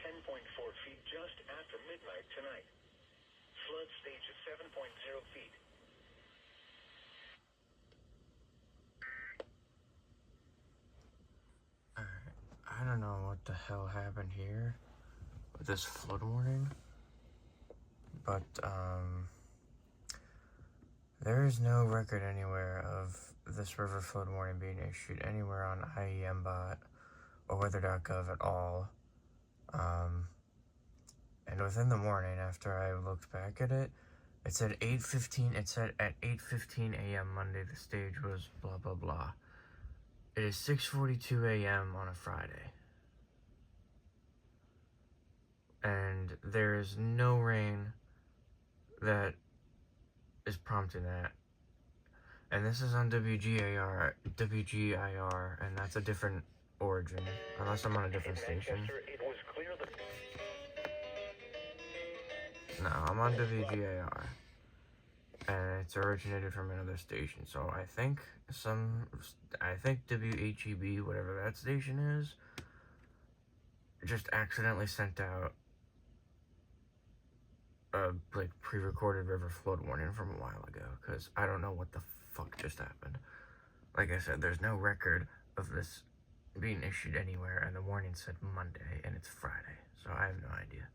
10.4 feet just after midnight tonight. Flood stage is 7.0 feet. I don't know what the hell happened here with this flood warning, but there is no record anywhere of this river flood warning being issued anywhere on IEMBot or weather.gov at all. And within the morning, after I looked back at it, it said 8:15. It said at 8:15 a.m. Monday the stage was blah blah blah. It is 6:42 a.m. on a Friday, and there is no rain that is prompting that. And this is on WGIR, and that's a different origin, unless I'm on a different station. No, I'm on WGIR, and it's originated from another station. So I think WHEB, whatever that station is, just accidentally sent out a pre-recorded river flood warning from a while ago, because I don't know what the fuck just happened. Like I said, there's no record of this being issued anywhere, and the warning said Monday, and it's Friday, so I have no idea.